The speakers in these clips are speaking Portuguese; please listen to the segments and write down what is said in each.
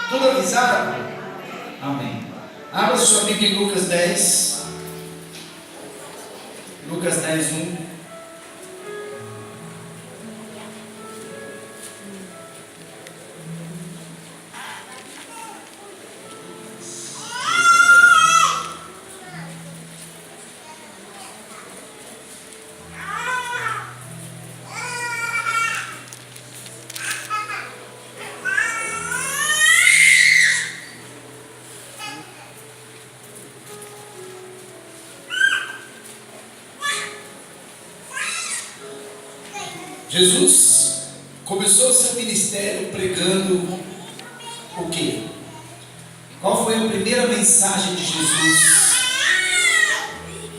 Tudo avisado? Amém. Abra sua Bíblia em Lucas 10. Lucas 10, 1. Jesus começou seu ministério pregando o quê? Qual foi a primeira mensagem de Jesus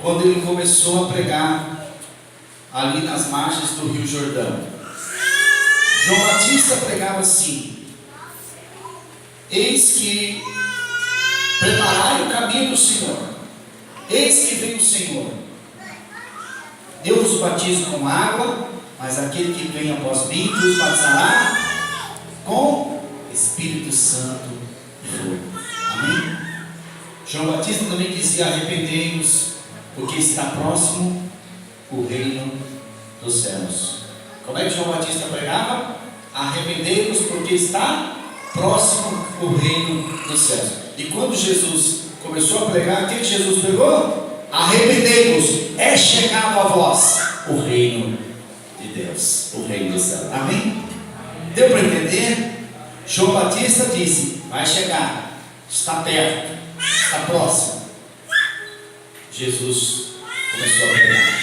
quando ele começou a pregar ali nas margens do Rio Jordão? João Batista pregava assim: eis que preparai o caminho do Senhor, eis que vem o Senhor, eu vos batizo com água, mas aquele que vem após mim vos batizará com Espírito Santo e fogo. Amém? João Batista também dizia: arrependei-vos, porque está próximo o reino dos céus. Como é que João Batista pregava? Arrependei-vos, porque está próximo o reino dos céus. E quando Jesus começou a pregar, o que Jesus pregou? Arrependei-vos, é chegado a vós o reino de Deus, o reino do céu. Amém? Deu para entender? João Batista disse: vai chegar, está perto, está próximo. Jesus começou a pregar: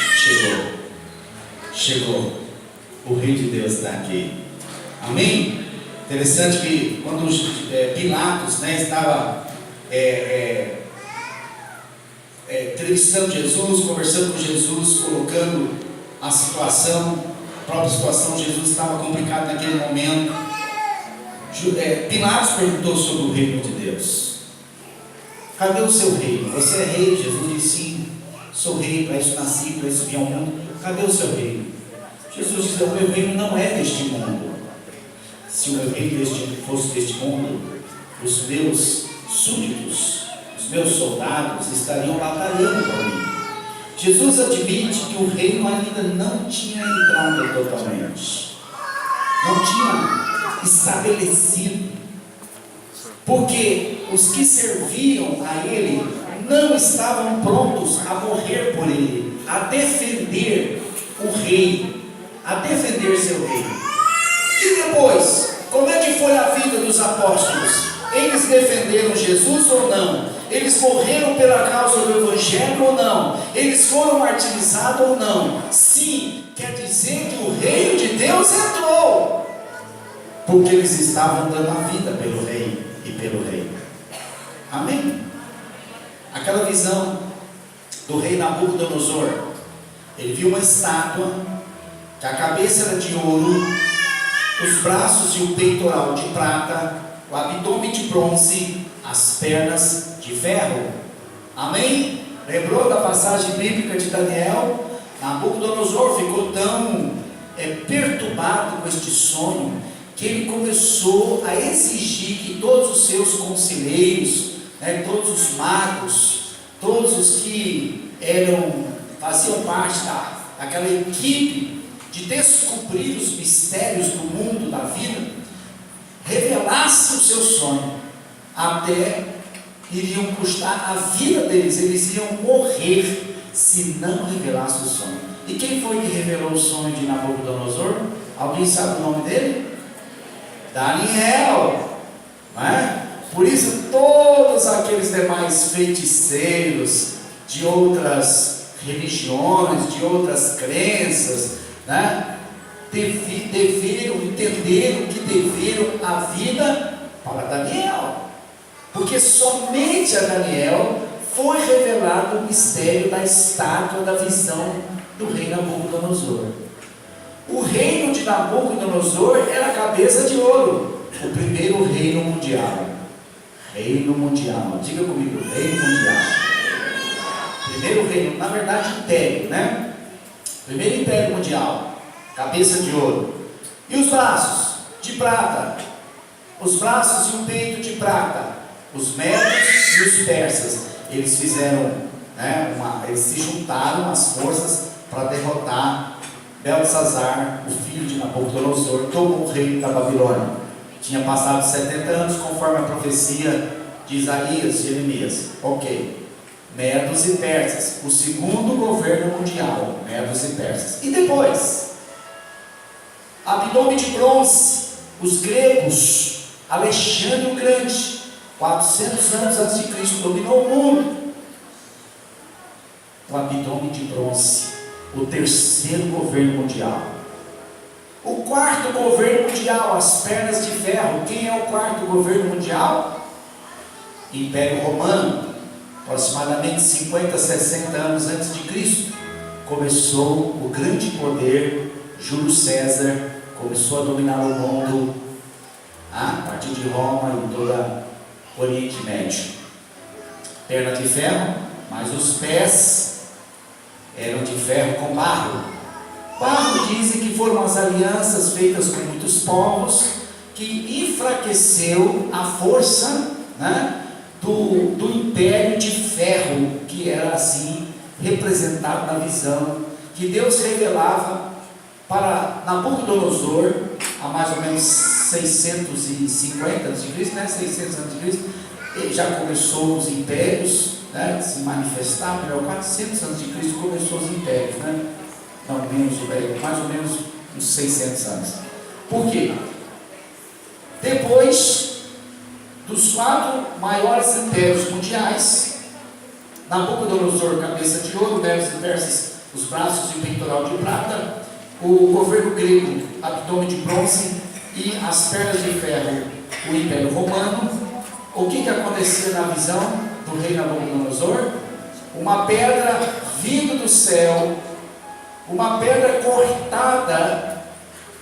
chegou, o reino de Deus está aqui. Amém? Interessante que quando Pilatos estava entrevistando Jesus, conversando com Jesus, colocando a situação, a própria situação, Jesus estava complicado naquele momento. Pilatos perguntou sobre o reino de Deus: cadê o seu reino? Você é rei? Jesus disse: sim, sou rei, para isso nasci, para isso vim ao mundo. Cadê o seu reino? Jesus disse: o meu reino não é deste mundo. Se o meu reino fosse deste mundo, os meus súditos, os meus soldados estariam batalhando por mim. Jesus admite que o reino ainda não tinha entrado totalmente, não tinha estabelecido, porque os que serviam a ele não estavam prontos a morrer por ele, a defender o rei, a defender seu rei. E depois, como é que foi a vida dos apóstolos? Eles defenderam Jesus ou não? Eles morreram pela causa do Evangelho ou não? Eles foram martirizados ou não? Sim, quer dizer que o reino de Deus entrou, porque eles estavam dando a vida pelo rei e pelo rei. Amém? Aquela visão do rei Nabucodonosor, ele viu uma estátua, que a cabeça era de ouro, os braços e o peitoral de prata, o abdômen de bronze, as pernas de ferro. Amém? Lembrou da passagem bíblica de Daniel? Nabucodonosor ficou tão perturbado com este sonho, que ele começou a exigir que todos os seus conselheiros, todos os magos, todos os que faziam parte daquela equipe de descobrir os mistérios do mundo, da vida, revelassem o seu sonho, até iriam custar a vida deles, eles iriam morrer se não revelasse o sonho. E quem foi que revelou o sonho de Nabucodonosor? Alguém sabe o nome dele? Daniel, não é? Por isso todos aqueles demais feiticeiros de outras religiões, de outras crenças, entenderam que deveram a vida para Daniel, porque somente a Daniel foi revelado o mistério da estátua, da visão do rei Nabucodonosor. O reino de Nabucodonosor era a cabeça de ouro, o primeiro reino mundial. Reino mundial, diga comigo, reino mundial. Primeiro reino, na verdade império, Primeiro império mundial, cabeça de ouro. E os braços de prata, os braços e o peito de prata. Os medos e os persas, eles fizeram, eles se juntaram as forças para derrotar Belsazar, o filho de Nabucodonosor, tomou o reino da Babilônia. Tinha passado 70 anos, conforme a profecia de Isaías e Jeremias. Ok, medos e persas, o segundo governo mundial, medos e persas. E depois, abdômen de bronze, os gregos, Alexandre o Grande, 400 anos antes de Cristo, dominou o mundo. O abdômen de bronze, o terceiro governo mundial. O quarto governo mundial, as pernas de ferro. Quem é o quarto governo mundial? Império Romano, aproximadamente 50, 60 anos antes de Cristo, começou o grande poder. Júlio César começou a dominar o mundo, a partir de Roma e toda o Oriente Médio. Perna de ferro, mas os pés eram de ferro com barro. Barro dizem que foram as alianças feitas com muitos povos, que enfraqueceu a força, do império de ferro, que era assim representado na visão que Deus revelava para Nabucodonosor, há mais ou menos 650 a.C., 600 a.C., ele já começou os impérios, se manifestar, melhor, 400 a.C. começou os impérios, não menos, mais ou menos uns 600 anos. Por quê? Depois dos 4 maiores impérios mundiais, Nabucodonosor, cabeça de ouro, medos e persas, os braços e o peitoral de prata, o governo grego, abdômen de bronze, e as pernas de ferro, o Império Romano. O que acontecia na visão do rei Nabucodonosor? Uma pedra vindo do céu, uma pedra cortada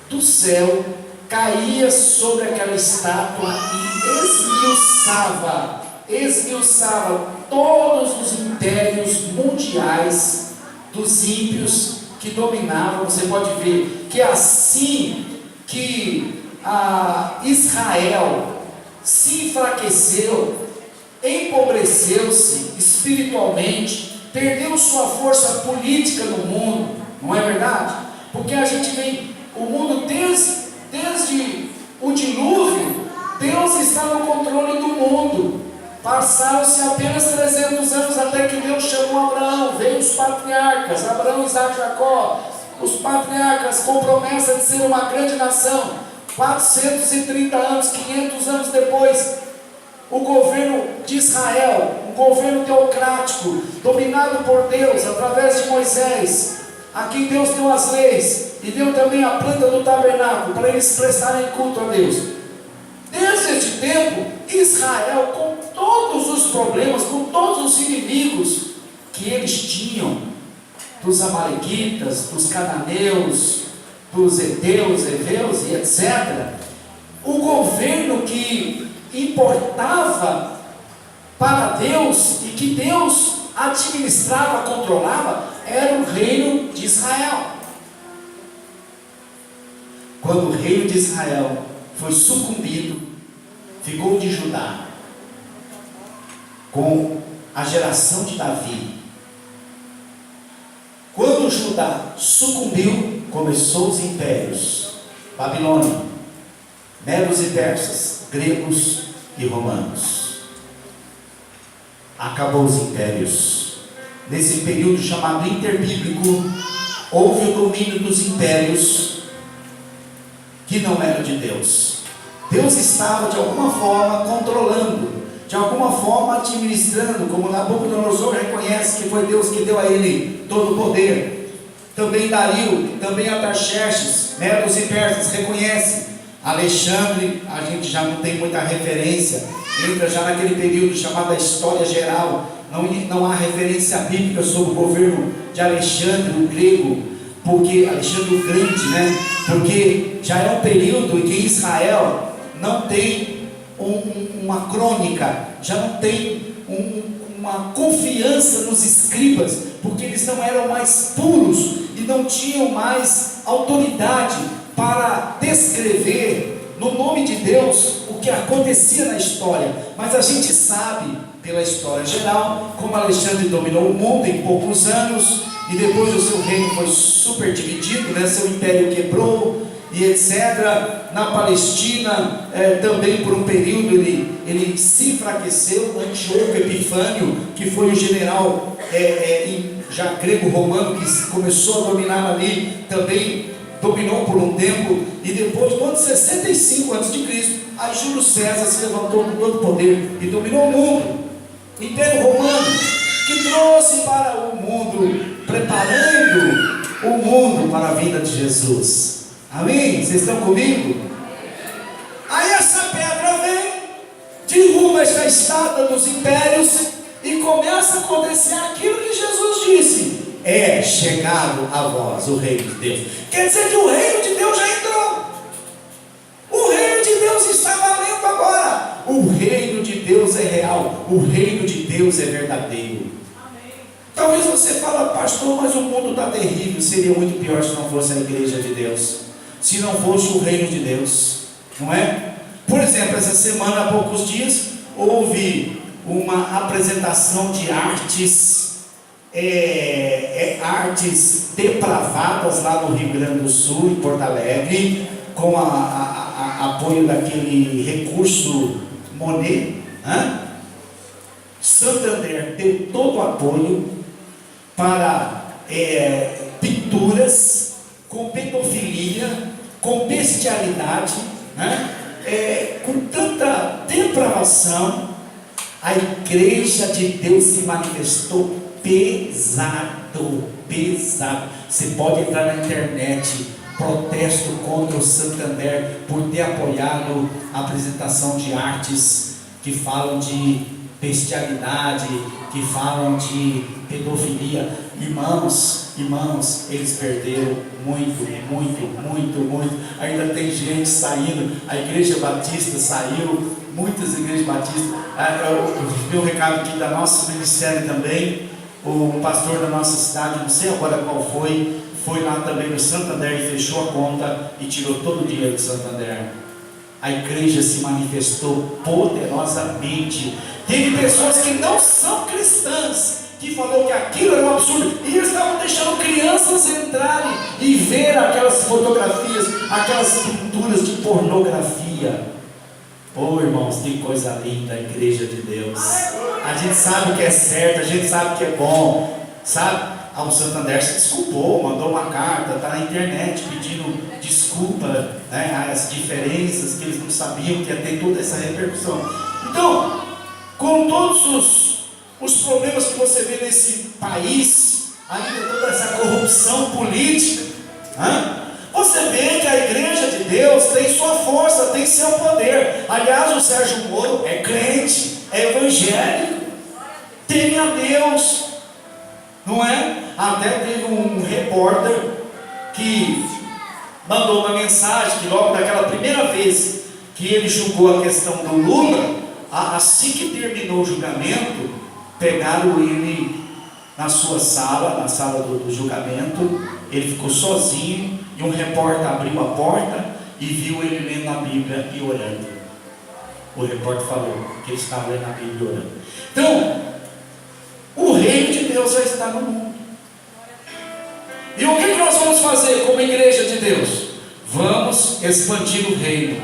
do céu, caía sobre aquela estátua e esmiuçava todos os impérios mundiais dos ímpios que dominavam. Você pode ver que assim que Israel se enfraqueceu, empobreceu-se espiritualmente, perdeu sua força política no mundo, não é verdade? Porque a gente vem, o mundo desde o dilúvio, Deus está no controle do mundo. Passaram-se apenas 300 anos até que Deus chamou Abraão, veio os patriarcas, Abraão, Isaac e Jacó, os patriarcas com promessa de ser uma grande nação. 430 anos, 500 anos depois, o governo de Israel, um governo teocrático, dominado por Deus, através de Moisés, a quem Deus deu as leis, e deu também a planta do tabernáculo, para eles prestarem culto a Deus. Desde este tempo, Israel, com todos os problemas, com todos os inimigos que eles tinham, dos amalequitas, dos cananeus, dos heteus, heveus e etc., o governo que importava para Deus e que Deus administrava, controlava, era o reino de Israel. Quando o reino de Israel foi sucumbido, ficou de Judá, com a geração de Davi. Quando Judá sucumbiu, começou os impérios: Babilônia, medos e persas, gregos e romanos. Acabou os impérios. Nesse período chamado interbíblico, houve o domínio dos impérios que não eram de Deus. Deus estava de alguma forma controlando, de alguma forma administrando, como Nabucodonosor reconhece que foi Deus que deu a ele todo o poder. Também Dario, também Artaxerxes, medos e persas reconhece. Alexandre, a gente já não tem muita referência, entra já naquele período chamado a História Geral. Não há referência bíblica sobre o governo de Alexandre, o grego, porque Alexandre o Grande, porque já é um período em que Israel não tem uma crônica, já não tem uma confiança nos escribas, porque eles não eram mais puros e não tinham mais autoridade para descrever no nome de Deus o que acontecia na história, mas a gente sabe, pela história geral, como Alexandre dominou o mundo em poucos anos, e depois o seu reino foi super dividido, né? Seu império quebrou, e etc. Na Palestina, também por um período ele se enfraqueceu. Antíoco Epifânio, que foi o general já grego-romano, que começou a dominar ali, também dominou por um tempo, e depois, no ano 65 a.C., aí Júlio César se levantou com todo o poder e dominou o mundo. O Império Romano, que trouxe para o mundo, preparando o mundo para a vinda de Jesus. Amém? Vocês estão comigo? Aí essa pedra vem, derruba essa estátua dos impérios e começa a acontecer aquilo que Jesus disse: é chegado a vós o reino de Deus. Quer dizer que o reino de Deus já entrou. O reino de Deus está valendo agora. O reino de Deus é real. O reino de Deus é verdadeiro. Talvez você fale: pastor, mas o mundo está terrível. Seria muito pior se não fosse a igreja de Deus, se não fosse o reino de Deus, não é? Por exemplo, essa semana, há poucos dias, houve uma apresentação de artes, artes depravadas lá no Rio Grande do Sul, em Porto Alegre, com apoio daquele recurso Monet. Santander deu todo o apoio para pinturas com pedofilia, com bestialidade, com tanta depravação. A igreja de Deus se manifestou pesado. Você pode entrar na internet: protesto contra o Santander por ter apoiado a apresentação de artes que falam de bestialidade, que falam de pedofilia. Irmãos, eles perderam muito. Ainda tem gente saindo. A igreja batista saiu, muitas igrejas batistas. Eu vi um recado aqui da nosso ministério também. O pastor da nossa cidade, não sei agora qual foi lá também no Santander e fechou a conta e tirou todo o dinheiro do Santander. A igreja se manifestou poderosamente. Teve pessoas que não são cristãs que falou que aquilo era um absurdo, e eles estavam deixando crianças entrarem e ver aquelas fotografias, aquelas pinturas de pornografia. Irmãos, que coisa linda a igreja de Deus. A gente sabe o que é certo, a gente sabe o que é bom, sabe? O Santander se desculpou, mandou uma carta, está na internet pedindo desculpa, as diferenças, que eles não sabiam que ia ter toda essa repercussão. Então, com todos os problemas que você vê nesse país, ainda toda essa corrupção política, você vê que a igreja de Deus tem sua força, tem seu poder. Aliás, o Sérgio Moro é crente, é evangélico, teme a Deus, não é? Até teve um repórter que mandou uma mensagem que logo daquela primeira vez que ele julgou a questão do Lula, assim que terminou o julgamento, pegaram ele na sua sala, na sala do julgamento. Ele ficou sozinho e um repórter abriu a porta e viu ele lendo a Bíblia e orando. O repórter falou que ele estava lendo a Bíblia e orando. Então, o reino de Deus já está no mundo. E o que nós vamos fazer como igreja de Deus? Vamos expandir o reino,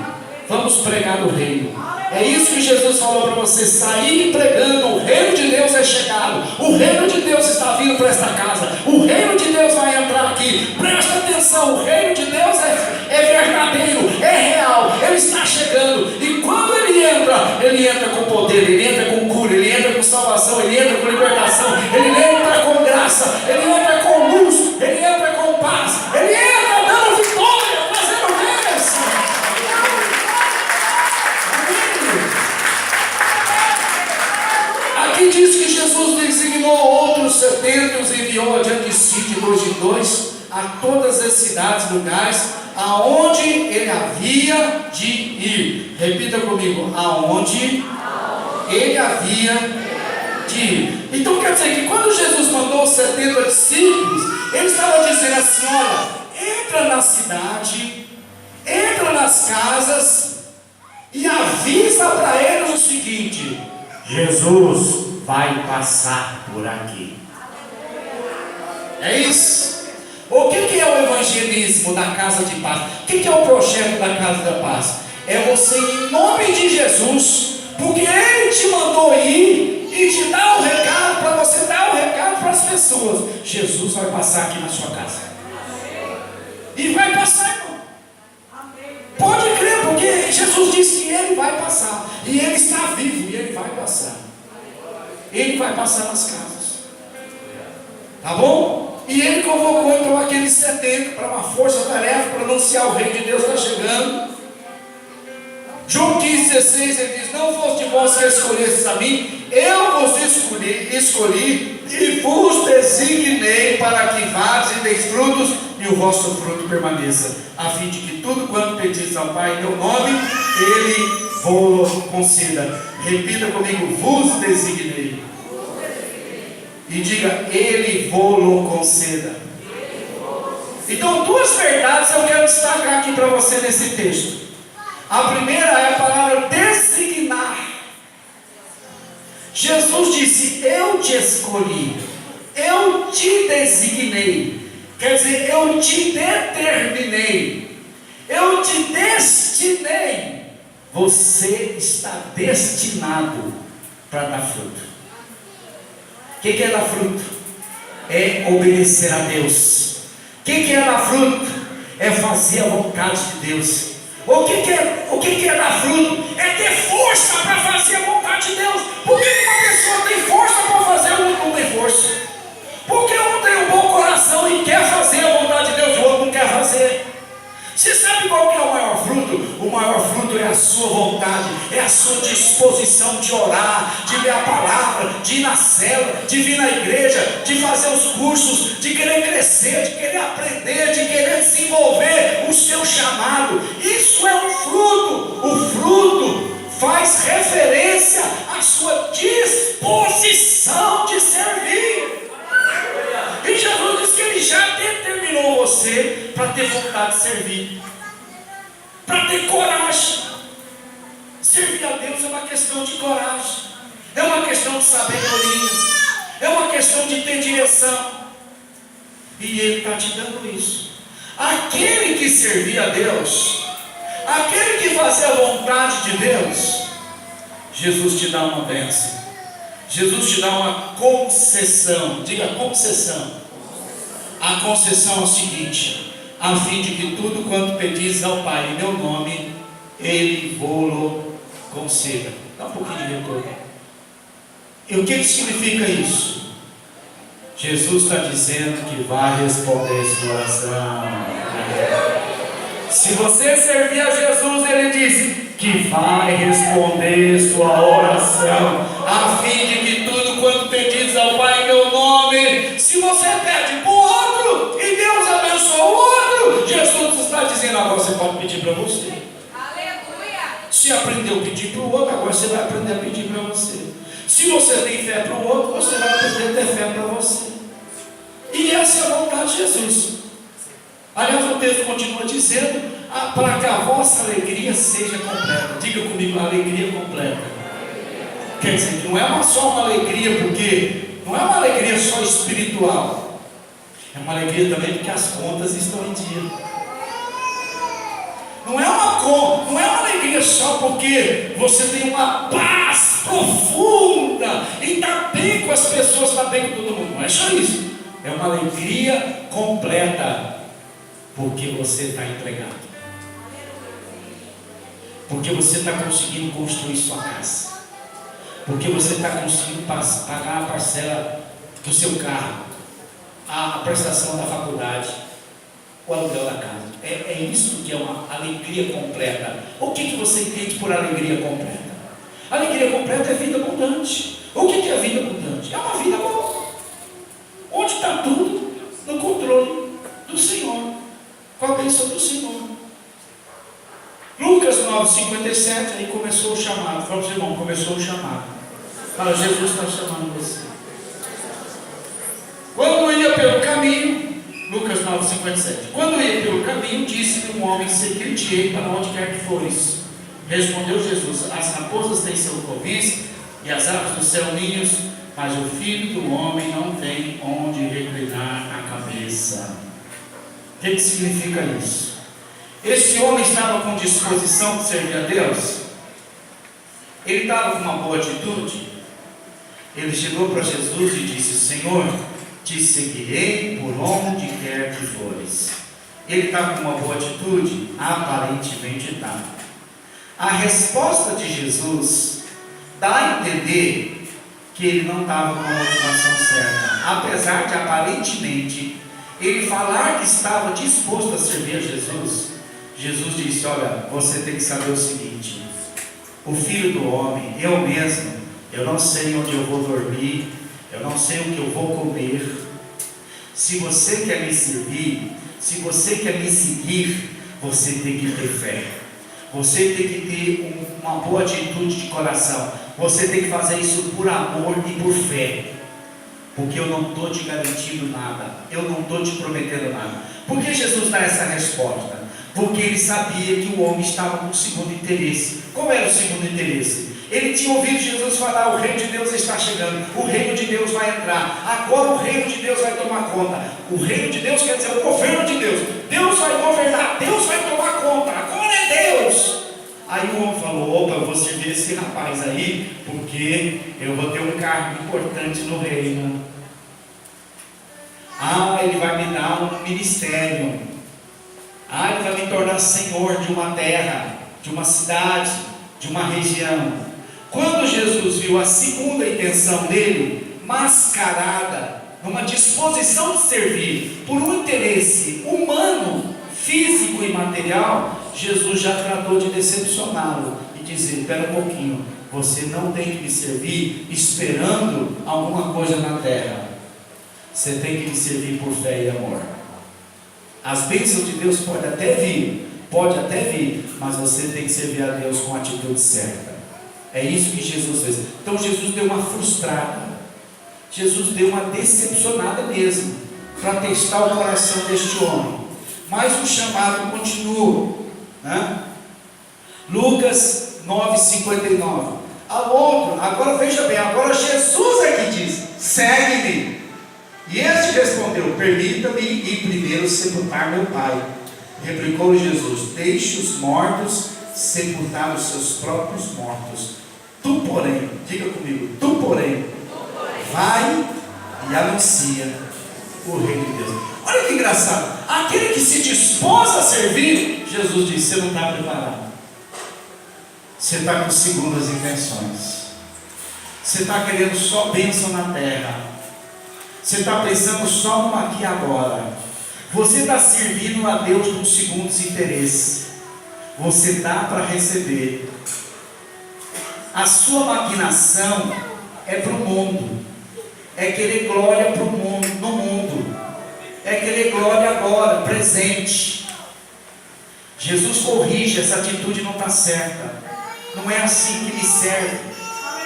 vamos pregar o reino. É isso que Jesus falou para você: sair pregando. O reino de Deus é chegado, o reino de Deus está vindo para esta casa, o reino de Deus vai entrar aqui. Presta atenção, o reino de Deus é verdadeiro, é real, ele está chegando. E quando ele entra com poder, ele entra com cura, ele entra com salvação, ele entra com libertação, ele entra com graça, ele entra com luz, ele entra com paz, ele entra dando vitória, fazendo bênção. Aqui diz que Jesus designou outros 70 e os enviou adiante de si, de dois em dois, a todas as cidades, lugares, aonde ele havia de ir. Repita comigo: aonde ele havia de ir. Então quer dizer que quando Jesus mandou os 70 discípulos, ele estava dizendo assim: olha, entra na cidade, entra nas casas e avisa para eles o seguinte: Jesus vai passar por aqui. É isso. O que é o evangelismo da casa de paz? O que é o projeto da casa da paz? É você, em nome de Jesus, porque Ele te mandou ir e te dar o recado, para você dar o recado para as pessoas. Jesus vai passar aqui na sua casa. E vai passar, irmão. Pode crer, porque Jesus disse que Ele vai passar. E Ele está vivo e Ele vai passar. Ele vai passar nas casas. Tá bom? E Ele convocou então aqueles 70 para uma força-tarefa, para anunciar o Reino de Deus está chegando. João 15,16, ele diz: não foste vós que escolhestes a mim, eu vos escolhi e vos designei para que vades e deis frutos, e o vosso fruto permaneça, a fim de que tudo quanto pedis ao Pai em meu nome, Ele vos conceda. Repita comigo: vos designei. E diga: Ele vos conceda. Então, duas verdades eu quero destacar aqui para você nesse texto. A primeira é a palavra designar. Jesus disse: eu te escolhi, eu te designei. Quer dizer, eu te determinei, eu te destinei. Você está destinado para dar fruto. O que é dar fruto? É obedecer a Deus. O que é dar fruto? É fazer a vontade de Deus. O que é dar fruto? É ter força para fazer a vontade de Deus. Por que uma pessoa tem força para fazer e o outro não tem força? Porque um tem um bom coração e quer fazer a vontade de Deus e o outro não quer fazer. Você sabe qual que é o maior fruto? O maior fruto é a sua vontade, é a sua disposição de orar, de ler a palavra, de ir na célula, de vir na igreja, de fazer os cursos, de querer crescer, de querer aprender, de querer desenvolver o seu chamado. Isso é um fruto. O fruto faz referência à sua disposição de servir. E Jesus diz que Ele já determinou você para ter vontade de servir, para ter coragem. Servir a Deus é uma questão de coragem, é uma questão de sabedoria, é uma questão de ter direção. E Ele está te dando isso. Aquele que servia a Deus, aquele que fazia a vontade de Deus, Jesus te dá uma bênção. Jesus te dá uma concessão. Diga concessão. A concessão é o seguinte: a fim de que tudo quanto pedis ao Pai em meu nome, Ele vos conceda. Dá um pouquinho de retorno. E o que significa isso? Jesus está dizendo que vai responder sua oração. Se você servir a Jesus, Ele disse que vai responder sua oração, a fim de que tudo quanto pedis ao Pai em meu nome. Se você pede para o outro e Deus abençoa o outro, Jesus está dizendo: agora você pode pedir para você. Aleluia. Se aprendeu a pedir para o outro, agora você vai aprender a pedir para você. Se você tem fé para o outro, você vai aprender a ter fé para você. E essa é a vontade de Jesus. Aliás, o texto continua dizendo: para que a vossa alegria seja completa. Diga comigo: alegria completa. Quer dizer, não é só uma alegria, porque não é uma alegria só espiritual, é uma alegria também porque as contas estão em dia. Não é uma alegria só porque você tem uma paz profunda e está bem com as pessoas, está bem com todo mundo. Não é só isso. É uma alegria completa porque você está entregado, porque você está conseguindo construir sua casa, porque você está conseguindo pagar a parcela do seu carro, a prestação da faculdade, o aluguel da casa. É isso que é uma alegria completa. O que você entende por alegria completa? Alegria completa é vida abundante. O que é vida abundante? É uma vida boa, onde está tudo no controle do Senhor, com a bênção do Senhor. Lucas 9,57, aí começou o chamado. Fala para o irmão: começou o chamado. Fala: Jesus está chamando você. Quando ia pelo caminho, Lucas 9,57, quando ia pelo caminho, disse-lhe um homem: seguir-te-ei para onde quer que fores. Respondeu Jesus: as raposas têm seus covis e as aves do céu ninhos, mas o Filho do Homem não tem onde reclinar a cabeça. O que significa isso? Esse homem estava com disposição de servir a Deus? Ele estava com uma boa atitude? Ele chegou para Jesus e disse: Senhor, te seguirei por onde quer que fores. Ele estava com uma boa atitude? Aparentemente estava. A resposta de Jesus dá a entender que ele não estava com a motivação certa, apesar de aparentemente ele falar que estava disposto a servir a Jesus. Jesus disse: olha, você tem que saber o seguinte: o Filho do Homem, eu mesmo, eu não sei onde eu vou dormir, eu não sei o que eu vou comer. Se você quer me servir, se você quer me seguir, você tem que ter fé, você tem que ter uma boa atitude de coração, você tem que fazer isso por amor e por fé, porque eu não estou te garantindo nada, eu não estou te prometendo nada. Por que Jesus dá essa resposta? Porque ele sabia que o homem estava com o segundo interesse. Qual era o segundo interesse? Ele tinha ouvido Jesus falar: o reino de Deus está chegando, o reino de Deus vai entrar, agora o reino de Deus vai tomar conta. O reino de Deus quer dizer o governo de Deus. Deus vai governar, Deus vai tomar conta, agora é Deus. Aí o homem falou: opa, eu vou servir esse rapaz aí, porque eu vou ter um cargo importante no reino. Ele vai me dar um ministério. Ele vai me tornar senhor de uma terra, de uma cidade, de uma região. Quando Jesus viu a segunda intenção dele, mascarada, numa disposição de servir, por um interesse humano, físico e material, Jesus já tratou de decepcioná-lo e dizer: espera um pouquinho, você não tem que me servir esperando alguma coisa na terra, você tem que me servir por fé e amor. As bênçãos de Deus podem até vir, mas você tem que servir a Deus com a atitude certa. É isso que Jesus fez. Então Jesus deu uma frustrada, Jesus deu uma decepcionada mesmo, para testar o coração deste homem. Mas o chamado continua, né? Lucas 9,59. Ao outro, agora veja bem, agora Jesus é que diz: segue-me. E este respondeu: permita-me ir primeiro sepultar meu pai. Replicou Jesus: deixe os mortos sepultar os seus próprios mortos. Tu, porém, diga comigo, tu, porém, vai e anuncia o reino de Deus. Olha que engraçado, aquele que se dispôs a servir, Jesus disse: você não está preparado, você está com segundas intenções, você está querendo só bênção na terra, você está pensando só no aqui e agora, você está servindo a Deus com segundos interesses, você dá para receber. A sua maquinação é para o mundo, é querer glória para o mundo, no mundo, é querer glória agora, presente. Jesus corrige: essa atitude não está certa, não é assim que me serve.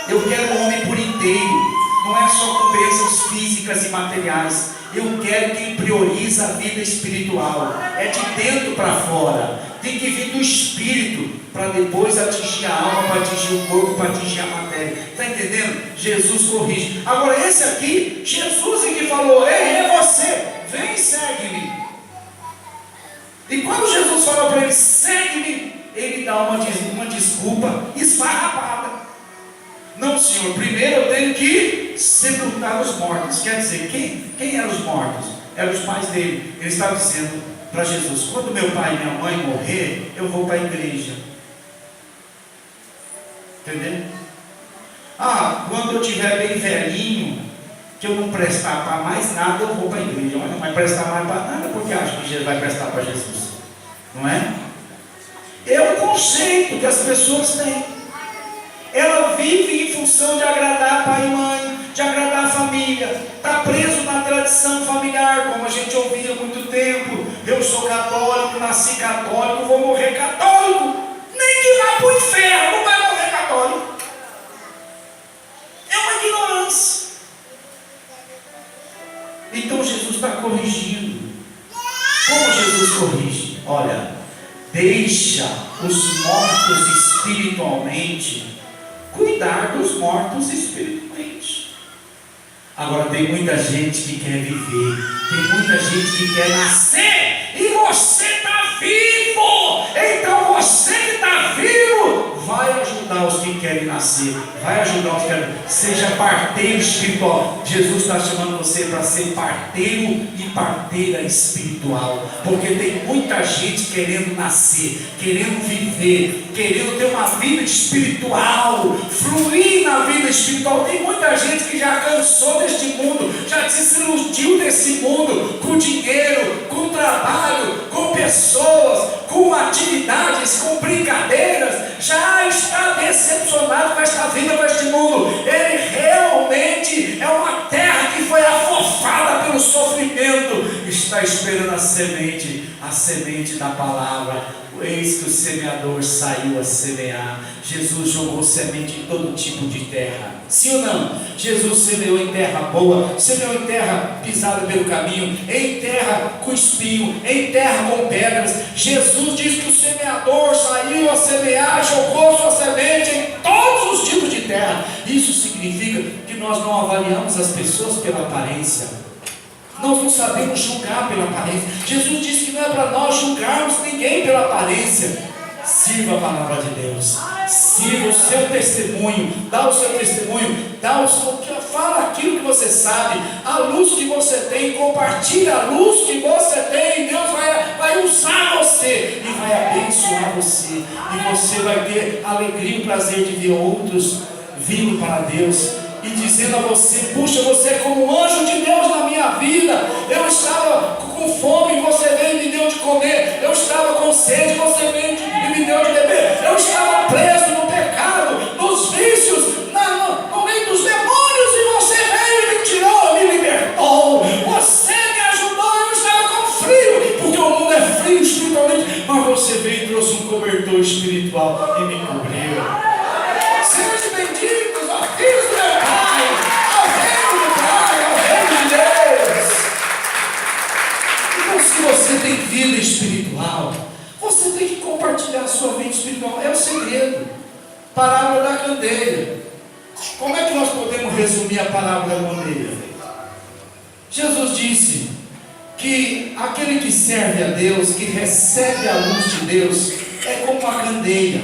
Eu quero o homem por inteiro, não é só com bênçãos físicas e materiais. Eu quero quem prioriza a vida espiritual, é de dentro para fora, tem que vir do espírito, para depois atingir a alma, para atingir o corpo, para atingir a matéria. Está entendendo? Jesus corrige. Agora esse aqui, Jesus é que falou: ei, é você, vem e segue-me. E quando Jesus falou para ele: segue-me, ele dá uma desculpa esfarrapada. Não, Senhor, primeiro eu tenho que sepultar os mortos. Quer dizer, quem eram os mortos? Eram os pais dele. Ele estava dizendo para Jesus: quando meu pai e minha mãe morrer, eu vou para a igreja. Entendeu? Quando eu estiver bem velhinho, que eu não prestar para mais nada, eu vou para a igreja. Mas não vai prestar mais para nada, porque acho que vai prestar para Jesus, não é? É o conceito que as pessoas têm. Ela vive em função de agradar pai e mãe, de agradar a família, está preso na tradição familiar, como a gente ouvia há muito tempo. Eu sou católico, nasci católico, vou morrer católico. Nem que vá para o inferno, não vai morrer católico. É uma ignorância. Então Jesus está corrigindo. Como Jesus corrige? Olha, Deixa os mortos espiritualmente cuidar dos mortos espiritualmente. Agora tem muita gente que quer viver, tem muita gente que quer nascer, e você está vivo. Então você que está vivo vai ajudar os que querem nascer, vai ajudar os que querem. Seja parteiro espiritual. Jesus está chamando você para ser parteiro e parteira espiritual, porque tem muita gente querendo nascer, querendo viver, querendo ter uma vida espiritual, fluir na vida espiritual. Tem muita gente que já cansou deste mundo, já se iludiu desse mundo, com dinheiro, com trabalho, com pessoas, com atividades, com brincadeiras, já está decepcionado com esta vida, com este mundo. Ele realmente é uma terra que foi afofada pelo sofrimento, está esperando a semente da palavra. Eis que o semeador saiu a semear. Jesus jogou semente em todo tipo de terra, sim ou não? Jesus semeou em terra boa, semeou em terra pisada pelo caminho, em terra com espinho, em terra com pedras. Jesus diz que o semeador saiu a semear, jogou sua semente em todos os tipos de terra. Isso significa que nós não avaliamos as pessoas pela aparência, nós não sabemos julgar pela aparência. Jesus disse que não é para nós julgarmos ninguém pela aparência. Sirva a palavra de Deus, sirva o seu testemunho, dá o seu testemunho, fala aquilo que você sabe, a luz que você tem, compartilha a luz que você tem. Deus vai usar você e vai abençoar você, e você vai ter alegria e prazer de ver outros vindo para Deus e dizendo a você: puxa, você é como um anjo de Deus na minha vida. Eu estava com fome, você veio e me deu de comer. Eu estava com sede, você veio e me deu de beber. Eu estava preso no pecado, nos vícios, no meio dos demônios, e você veio e me tirou, me libertou. Você me ajudou. Eu estava com frio, porque o mundo é frio espiritualmente, mas você veio e trouxe um cobertor espiritual e me cobriu. Sejam benditos, ó filhos do meu Pai, ao reino do Pai, ao reino de Deus. Então, se você tem vida espiritual, você tem que compartilhar a sua vida espiritual. É o segredo. Parábola da candeia. Como é que nós podemos resumir a parábola da candeia? Jesus disse que aquele que serve a Deus, que recebe a luz de Deus, é como uma candeia.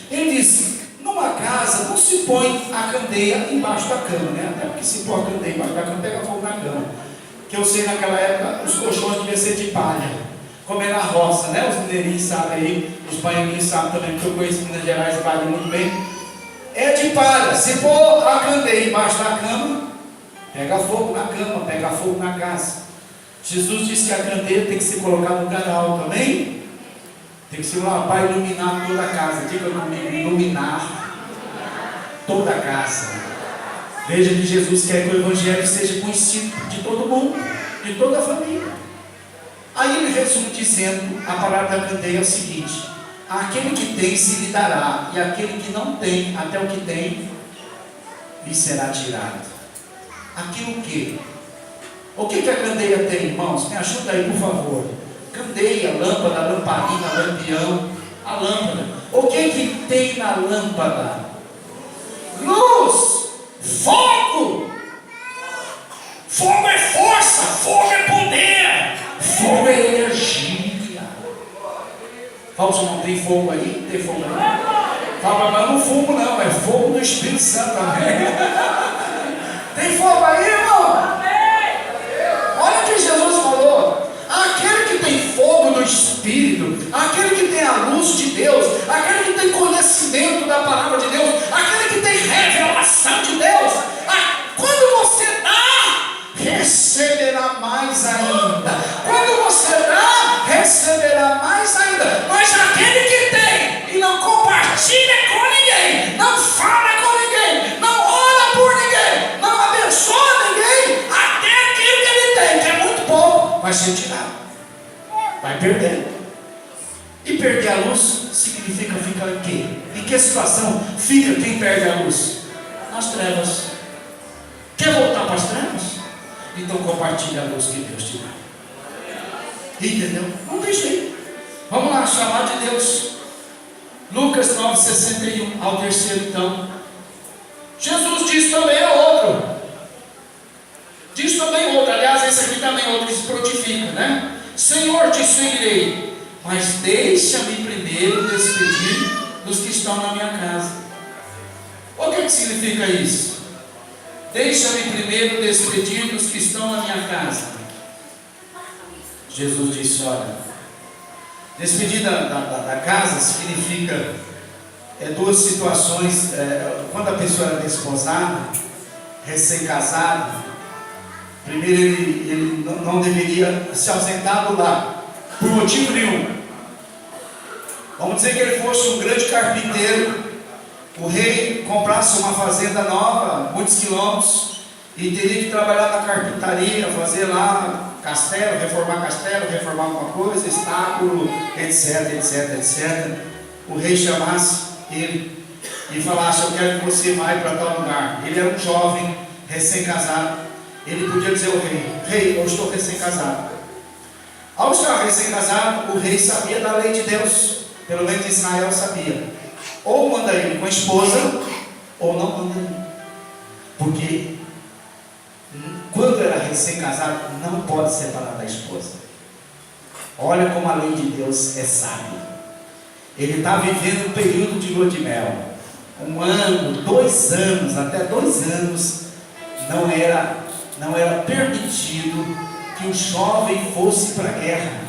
Ele disse: numa casa não se põe a candeia embaixo da cama, né? Até porque se põe a candeia embaixo da cama, pega fogo na cama. Que eu sei, naquela época os colchões deviam ser de palha, como é na roça, né? Os mineirinhos sabem aí, os baianinhos sabem também, porque eu conheço Minas Gerais e Bahia muito bem. É de palha. Se pôr a candeia embaixo da cama, pega fogo na cama, pega fogo na casa. Jesus disse que a candeia tem que ser colocada no lugar alto, amém? Tem que ser lá para iluminar toda a casa. Diga comigo: iluminar toda a casa. Veja que Jesus quer que o Evangelho seja conhecido de todo mundo, de toda a família. Aí ele resume dizendo: a palavra da candeia é o seguinte: aquele que tem se lhe dará, e aquele que não tem, até o que tem lhe será tirado. Aquilo que? O que a candeia tem, irmãos? Me ajuda aí, por favor. Candeia, lâmpada, lamparina, lampião, a lâmpada. O que tem na lâmpada? Luz, fogo. Fogo é força, fogo é poder, fogo é energia. Fausto, não tem fogo aí? Tem fogo aí? Fala, mas não fogo não, é fogo do Espírito Santo também. Tem fogo aí, irmão? Olha o que Jesus falou: aquele que tem fogo do Espírito, aquele que tem a luz de Deus, aquele que tem conhecimento da palavra de Deus, aquele que tem revelação de Deus, quando você dá, receberá mais ainda. Quando você dá, receberá mais ainda. Mas aquele que tem e não compartilha com ninguém, não fala com ninguém, não ora por ninguém, não abençoa ninguém, até aquilo que ele tem, que é muito pouco, vai ser tirado, vai perder. E perder a luz significa ficar em quê? Em que situação fica quem perde a luz? Nas trevas. Quer voltar para as trevas? Então compartilhe a luz que Deus te dá. Entendeu? Não tem jeito. Vamos lá, chamar de Deus. Lucas 9,61, ao terceiro então. Jesus diz também a outro. Diz também outro, aliás, esse aqui também é outro que se prontifica, né? Senhor, te seguirei, mas deixa-me primeiro despedir dos que estão na minha casa. O que significa isso? Deixa-me primeiro despedir dos que estão na minha casa. Jesus disse, olha, despedir da casa significa duas situações. Quando a pessoa era desposada, recém-casada, primeiro ele não deveria se ausentar do lar, por motivo nenhum. Vamos dizer que ele fosse um grande carpinteiro, o rei comprasse uma fazenda nova, muitos quilômetros, e teria que trabalhar na carpintaria, fazer lá castelo, reformar alguma coisa, estábulo, etc, etc, etc. O rei chamasse ele e falasse, eu quero que você vá para tal lugar. Ele era um jovem, recém-casado. Ele podia dizer ao rei, rei, eu estou recém-casado. Ao estar recém-casado, o rei sabia da lei de Deus, pelo menos Israel sabia. Ou manda ele com a esposa, ou não manda ele. Porque quando era recém-casado, não pode separar da esposa. Olha como a lei de Deus é sábia. Ele está vivendo um período de lua de mel. 1 ano, 2 anos, até 2 anos, não era permitido que o jovem fosse para a guerra.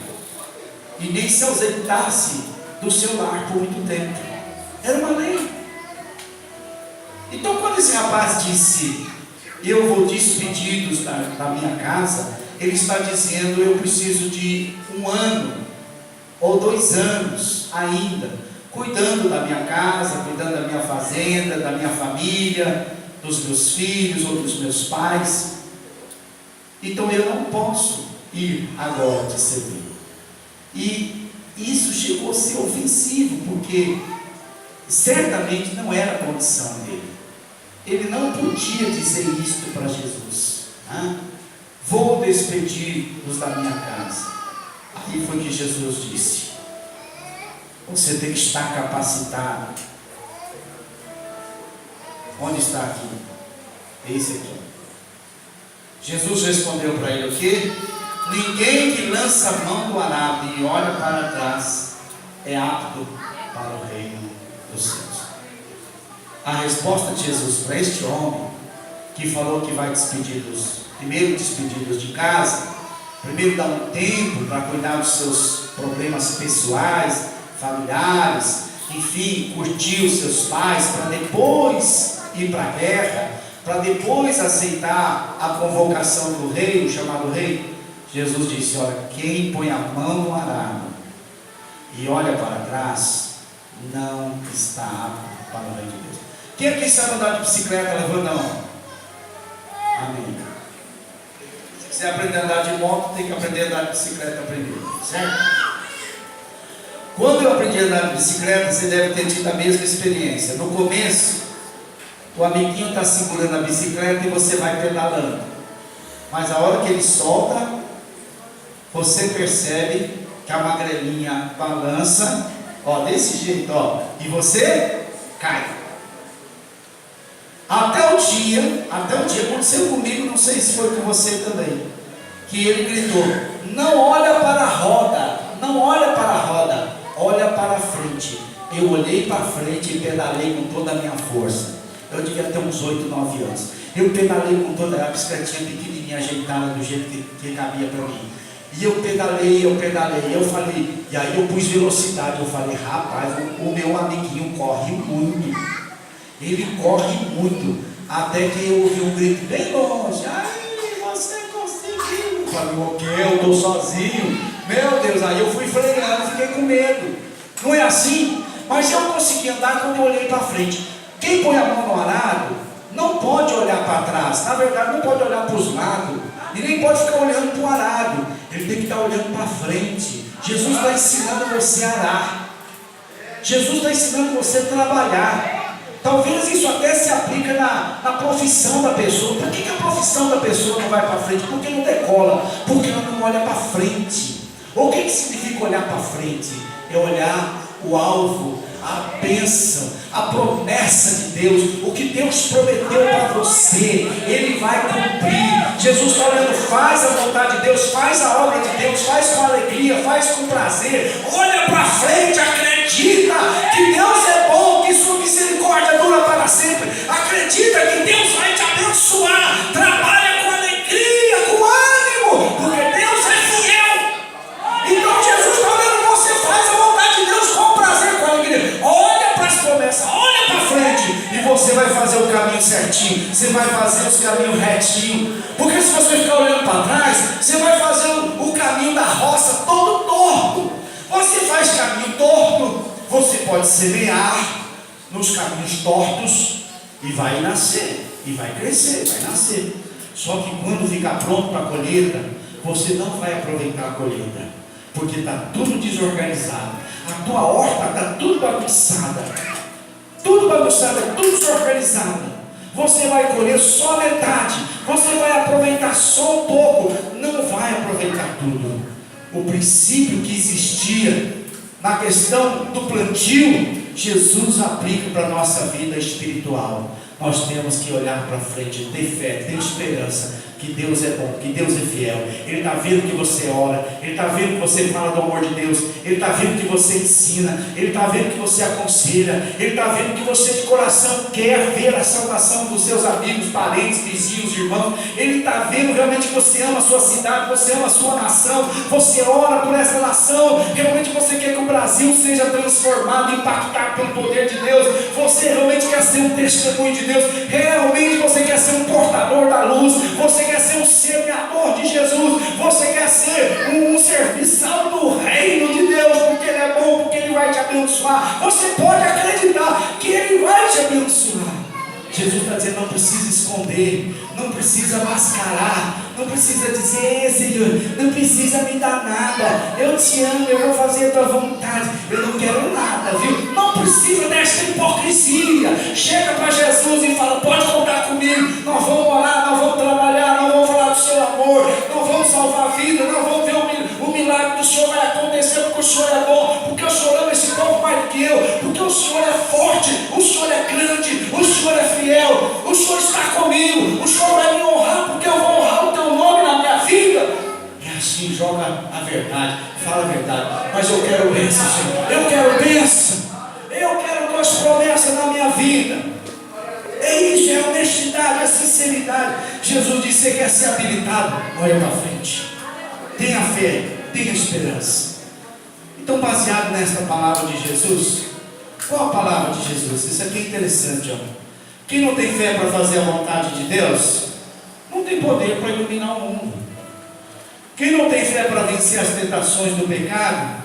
E nem se ausentasse do seu lar por muito tempo. Era uma lei. Então quando esse rapaz disse, eu vou despedir da minha casa, ele está dizendo, eu preciso de 1 ano, ou 2 anos ainda, cuidando da minha casa, cuidando da minha fazenda, da minha família, dos meus filhos ou dos meus pais. Então eu não posso ir agora te servir. E isso chegou a ser ofensivo, porque certamente não era a condição dele. Ele não podia dizer isto para Jesus, né? Vou despedir-os da minha casa. Aí foi que Jesus disse, você tem que estar capacitado. Onde está aqui? Esse aqui. Jesus respondeu para ele o quê? Ninguém que lança a mão do arado e olha para trás é apto para o reino dos céus. A resposta de Jesus para este homem, que falou que vai primeiro despedir-los de casa, primeiro dar um tempo para cuidar dos seus problemas pessoais, familiares, enfim, curtir os seus pais, para depois ir para a guerra, para depois aceitar a convocação do rei, o chamado rei. Jesus disse, olha, quem põe a mão no arado e olha para trás, não está apto para o reino de Deus. Quem aqui sabe andar de bicicleta, levanta a mão. Amém. Se quiser aprender a andar de moto, tem que aprender a andar de bicicleta primeiro, certo? Quando eu aprendi a andar de bicicleta, você deve ter tido a mesma experiência. No começo, o amiguinho está segurando a bicicleta e você vai pedalando. Mas a hora que ele solta, você percebe que a magrelinha balança, ó, desse jeito, ó, e você cai. Até o dia, aconteceu comigo, não sei se foi com você também, que ele gritou, não olha para a roda, não olha para a roda, olha para a frente. Eu olhei para frente e pedalei com toda a minha força. Eu devia ter uns 8, 9 anos. Eu pedalei com toda a bicicletinha pequenininha, ajeitada do jeito que cabia para mim. E eu pedalei, eu falei, e aí eu pus velocidade, eu falei, rapaz, o meu amiguinho corre muito. Ele corre muito, até que eu ouvi um grito bem longe, ai, você conseguiu. Eu falei, o quê? Eu estou sozinho. Meu Deus, aí eu fui freando, fiquei com medo. Não é assim? Mas eu consegui andar quando eu olhei para frente. Quem põe a mão no arado, não pode olhar para trás, na verdade não pode olhar para os lados, e nem pode ficar olhando para o arado, ele tem que estar olhando para frente. Jesus está ensinando você a arar, Jesus está ensinando você a trabalhar. Talvez isso até se aplica na profissão da pessoa. Por que a profissão da pessoa não vai para frente? Porque não decola, porque ela não olha para frente. O que significa olhar para frente? É olhar o alvo, a bênção, a promessa de Deus. O que Deus prometeu para você, Ele vai cumprir. Jesus está olhando, faz a vontade de Deus, faz a obra de Deus, faz com alegria, faz com prazer. Olha para frente, acredita que Deus é bom, que sua misericórdia dura para sempre. Acredita que Deus vai te abençoar. Trabalha com alegria, com ânimo, porque Deus é fiel. Então Jesus está olhando, você faz a vontade de Deus com prazer, com alegria. Olha para as promessas, olha para frente, e você vai fazer o caminho certinho, você vai fazer os caminhos retinho. Porque se você ficar olhando para trás, você vai fazer o caminho da roça todo torto. Você faz caminho torto, você pode semear nos caminhos tortos e vai nascer, e vai crescer, vai nascer. Só que quando ficar pronto para a colheita, você não vai aproveitar a colheita, porque está tudo desorganizado. A tua horta está tudo bagunçada, tudo desorganizado. Você vai colher só metade, você vai aproveitar só um pouco, não vai aproveitar tudo. O princípio que existia na questão do plantio, Jesus aplica para a nossa vida espiritual. Nós temos que olhar para frente, ter fé, ter esperança, que Deus é bom, que Deus é fiel. Ele está vendo que você ora, Ele está vendo que você fala do amor de Deus, Ele está vendo que você ensina, Ele está vendo que você aconselha, Ele está vendo que você de coração quer ver a salvação dos seus amigos, parentes, vizinhos, irmãos. Ele está vendo realmente que você ama a sua cidade, você ama a sua nação, você ora por essa nação, realmente você quer que o Brasil seja transformado, impactado pelo poder de Deus, você realmente quer ser um testemunho de Deus, realmente você quer ser um portador da luz, você quer ser um semeador de Jesus, você quer ser um serviçal do reino de Deus, porque Ele é bom, porque Ele vai te abençoar. Você pode acreditar que Ele vai te abençoar. Jesus está dizendo, não precisa esconder, não precisa mascarar, não precisa dizer, Senhor, não precisa me dar nada, eu te amo, eu vou fazer a tua vontade, eu não quero nada, viu? Não precisa dessa hipocrisia. Chega para Jesus e fala, pode contar comigo, nós vamos orar, nós vamos trabalhar, nós vamos falar do seu amor, nós vamos salvar a vida, nós vamos ver o milagre do Senhor vai acontecer, porque o Senhor é bom, porque o Senhor ama esse povo mais do que eu, porque o Senhor é forte, o Senhor é grande, o Senhor é fiel, o Senhor está comigo, o Senhor vai me honrar, porque eu vou honrar o teu nome na minha vida. É assim, joga a verdade, fala a verdade. Mas eu quero bênção, Senhor, eu quero bênção, eu quero tuas promessas na minha vida. É isso, é honestidade, é sinceridade. Jesus disse, você quer ser habilitado? Olha para frente, tenha fé, tenha esperança. Então, baseado nesta palavra de Jesus, qual a palavra de Jesus? Isso aqui é interessante, ó. Quem não tem fé para fazer a vontade de Deus, não tem poder para iluminar o mundo. Quem não tem fé para vencer as tentações do pecado,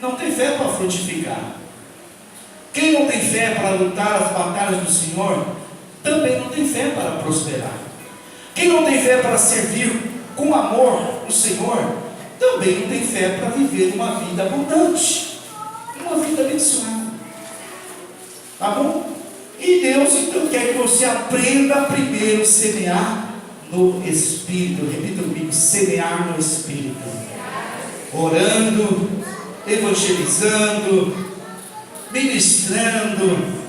não tem fé para frutificar. Quem não tem fé para lutar as batalhas do Senhor, também não tem fé para prosperar. Quem não tem fé para servir com amor o Senhor, também não tem fé para viver uma vida abundante, uma vida abençoada. Tá bom? E Deus então quer que você aprenda primeiro a semear no Espírito. Repita comigo, semear no Espírito. Orando, evangelizando, ministrando,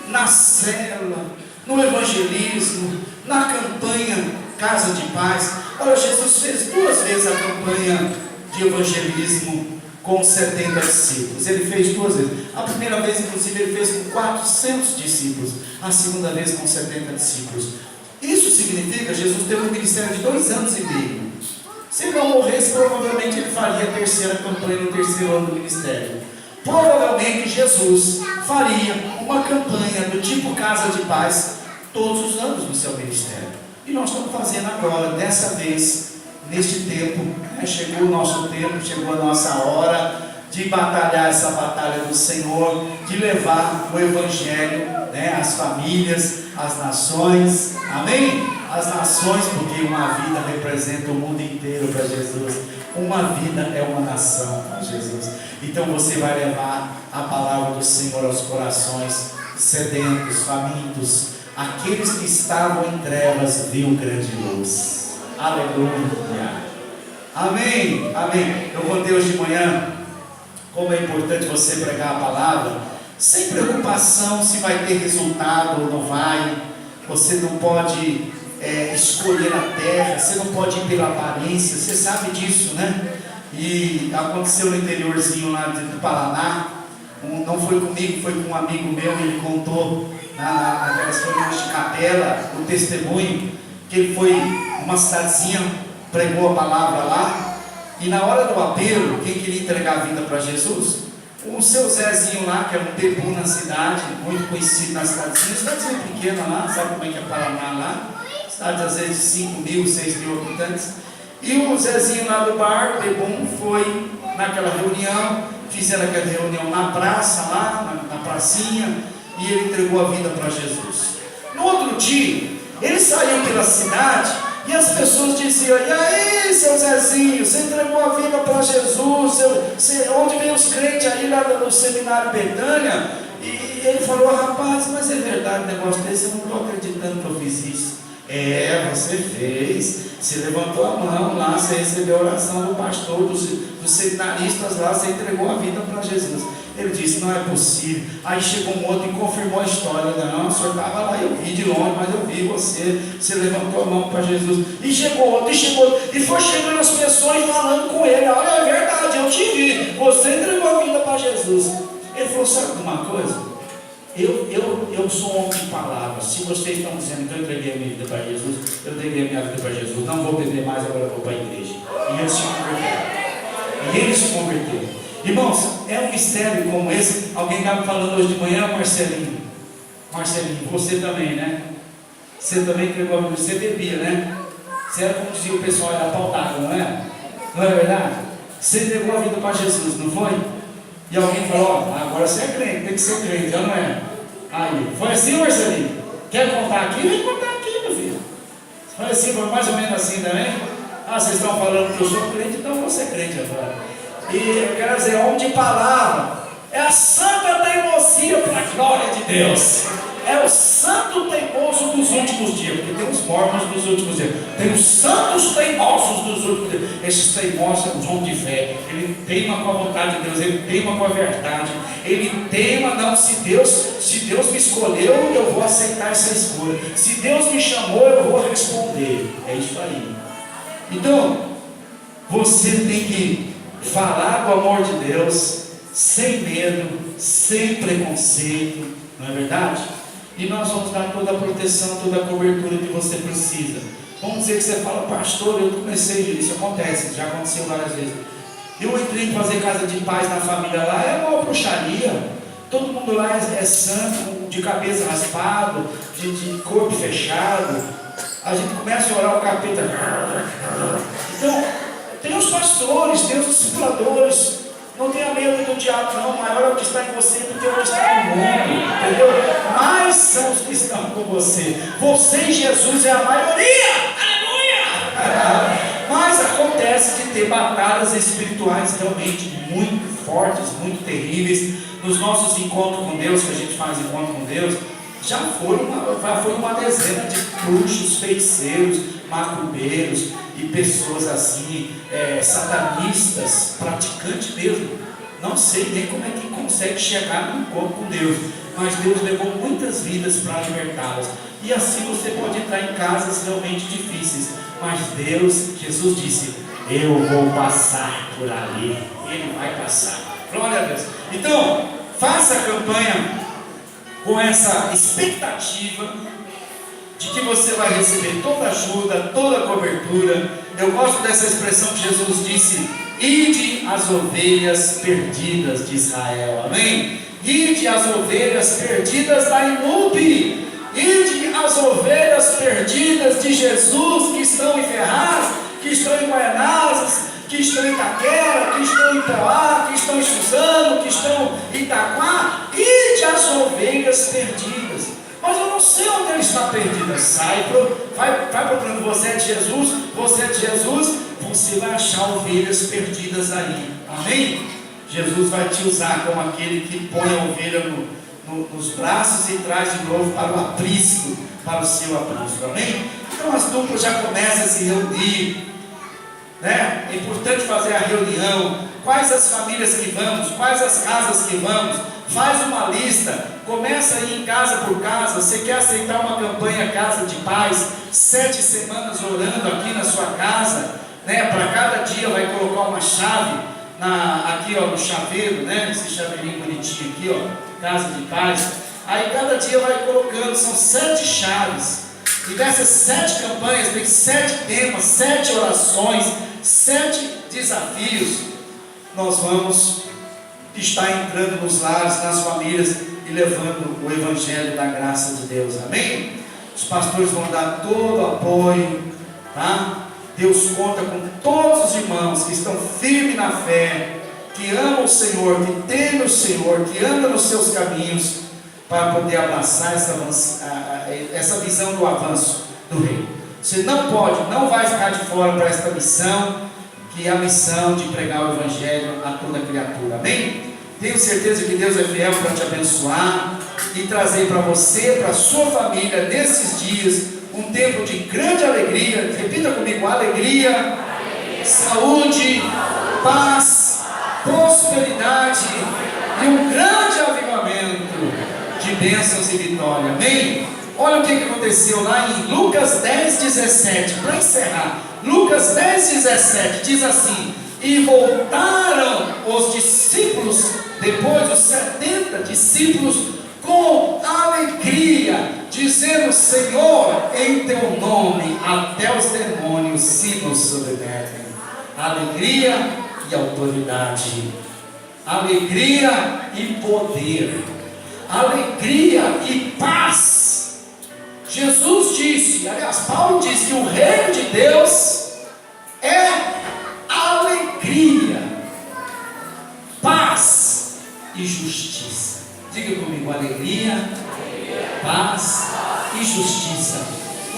na célula, no evangelismo, na campanha Casa de Paz. Olha, Jesus fez 2 vezes a campanha de evangelismo com 70 discípulos. Ele fez 2 vezes. A primeira vez, inclusive, ele fez com 400 discípulos. A segunda vez com 70 discípulos. Isso significa que Jesus teve um ministério de 2 anos e meio. Se ele não morresse, provavelmente ele faria a terceira campanha no 3º ano do ministério. Provavelmente Jesus faria uma campanha do tipo Casa de Paz todos os anos no seu ministério. E nós estamos fazendo agora, dessa vez, neste tempo, chegou o nosso tempo, chegou a nossa hora de batalhar essa batalha do Senhor, de levar o Evangelho, às famílias, às nações, amém? As nações, porque uma vida representa o mundo inteiro para Jesus, uma vida é uma nação para Jesus. Então você vai levar a palavra do Senhor aos corações sedentos, famintos, aqueles que estavam em trevas viram grande luz. Aleluia. Amém, amém. Eu contei hoje de manhã como é importante você pregar a palavra sem preocupação se vai ter resultado ou não vai. Você não pode escolher a terra, você não pode ir pela aparência, você sabe disso, né? E aconteceu no interiorzinho lá do Paraná, não foi comigo, foi com um amigo meu. Ele contou naquelas reuniões de capela o testemunho, que ele foi numa cidadezinha, pregou a palavra lá, e na hora do apelo, quem queria entregar a vida para Jesus? O seu Zezinho lá, que era um bebu na cidade, muito conhecido na cidadezinha pequena lá, sabe como é que é Paraná lá? Cidade às vezes de 5 mil, 6 mil habitantes. E o Zezinho lá do bar, o bebum, foi naquela reunião, fizeram aquela reunião na praça lá, na pracinha, e ele entregou a vida para Jesus. No outro dia, ele saiu pela cidade, e as pessoas diziam: e aí, seu Zezinho, você entregou a vida para Jesus, onde vem os crentes aí lá no seminário Betânia? E ele falou: rapaz, mas é verdade o negócio desse, eu não estou acreditando que eu fiz isso. Você fez, você levantou a mão lá, você recebeu a oração do pastor, dos seminaristas lá, você entregou a vida para Jesus. Ele disse: não é possível. Aí chegou um outro e confirmou a história. Não, o senhor estava lá, eu vi de longe, mas eu vi você levantou a mão para Jesus. E chegou outro, e foi chegando as pessoas falando com ele: olha, é verdade, eu te vi, você entregou a vida para Jesus. Ele falou: sabe de uma coisa? Eu sou um homem de palavras. Se vocês estão dizendo que eu entreguei a minha vida para Jesus, eu entreguei a minha vida para Jesus. Não vou beber mais, agora eu vou para a igreja. E ele se converteu. Irmãos, é um mistério como esse. Alguém estava falando hoje de manhã: Marcelinho, você também, né? Você também entregou a vida, você bebia, né? Você era, como dizia o pessoal, era pautado, não é? Não é verdade? Você entregou a vida para Jesus, não foi? E alguém falou: agora você é crente, tem que ser crente, já não é? Aí, foi assim, Marcelinho? Quer contar aqui? Vem contar aqui, meu filho. Foi assim, foi mais ou menos assim também? Vocês estão falando que eu sou crente, então eu vou ser crente agora. E eu quero dizer, homem de palavra, é a santa teimosia para a glória de Deus. É o santo teimoso dos últimos dias, porque tem os mormons dos últimos dias, tem os santos teimosos dos últimos dias. Esses teimosos são os homens de fé. Ele teima com a vontade de Deus, ele teima com a verdade, ele teima, não, se Deus me escolheu, eu vou aceitar essa escolha, se Deus me chamou, eu vou responder. É isso aí. Então, você tem que falar do amor de Deus, sem medo, sem preconceito, não é verdade? E nós vamos dar toda a proteção, toda a cobertura que você precisa. Vamos dizer que você fala: pastor, eu comecei, isso acontece, já aconteceu várias vezes. Eu entrei em fazer casa de paz na família lá, é uma bruxaria. Todo mundo lá é santo, de cabeça raspada, de corpo fechado. A gente começa a orar, o capeta. Então, tem os pastores, tem os discipuladores. Não tenha medo do diabo, não. Maior é o que está em você do que o que está no mundo, entendeu? Mais são os que estão com você. Você e Jesus é a maioria. Aleluia! Mas acontece de ter batalhas espirituais realmente muito fortes, muito terríveis. Nos nossos encontros com Deus, que a gente faz encontro com Deus, já foi uma dezena de bruxos, feiticeiros, macumbeiros e pessoas assim, satanistas, praticantes mesmo. Não sei nem como é que consegue chegar no encontro com Deus, mas Deus levou muitas vidas para libertá-las. E assim você pode entrar em casas realmente difíceis, mas Jesus disse: eu vou passar por ali. Ele vai passar. Glória a Deus. Então, faça a campanha com essa expectativa de que você vai receber toda ajuda, toda cobertura. Eu gosto dessa expressão que Jesus disse: ide as ovelhas perdidas de Israel. Amém? Ide as ovelhas perdidas da Inupi. Ide as ovelhas perdidas de Jesus, que estão em Ferraz, que estão em Guaianazes, que estão em Itaquera, que estão em Poá, que estão em Suzano, que estão em Itaquá. Ide as ovelhas perdidas. Mas eu não sei onde ele está perdido. Vai procurando. Você é de Jesus, você vai achar ovelhas perdidas aí. Amém? Jesus vai te usar como aquele que põe a ovelha nos braços e traz de novo para o aprisco, para o seu aprisco. Amém? Então as duplas já começam a se reunir. né? É importante fazer a reunião. Quais as famílias que vamos, quais as casas que vamos, faz uma lista, começa a ir em casa por casa. Você quer aceitar uma campanha Casa de Paz, 7 semanas orando aqui na sua casa, né? Para cada dia vai colocar uma chave aqui, ó, no chaveiro, né? Esse chaveirinho bonitinho aqui, ó, Casa de Paz. Aí cada dia vai colocando, são 7 chaves, e dessas 7 campanhas tem 7 temas, 7 orações, 7 desafios. Nós vamos estar entrando nos lares, nas famílias e levando o Evangelho da graça de Deus, amém? Os pastores vão dar todo o apoio, tá? Deus conta com todos os irmãos que estão firmes na fé, que amam o Senhor, que temem o Senhor, que andam nos seus caminhos, para poder abraçar essa visão do avanço do reino. Você não vai ficar de fora para esta missão, que é a missão de pregar o Evangelho a toda criatura, amém? Tenho certeza que Deus é fiel para te abençoar e trazer para você, para a sua família, nesses dias, um tempo de grande alegria. Repita comigo: alegria, saúde, paz, prosperidade e um grande avivamento de bênçãos e vitória, amém? Olha o que aconteceu lá em Lucas 10:17, para encerrar. Lucas 10:17 diz assim: e voltaram os discípulos, depois os 70 discípulos, com alegria, dizendo: Senhor, em teu nome até os demônios se nos submetem. Alegria e autoridade, alegria e poder, alegria e paz. Jesus disse, aliás, Paulo disse que o reino de Deus é alegria, paz e justiça. Diga comigo: alegria, paz e justiça.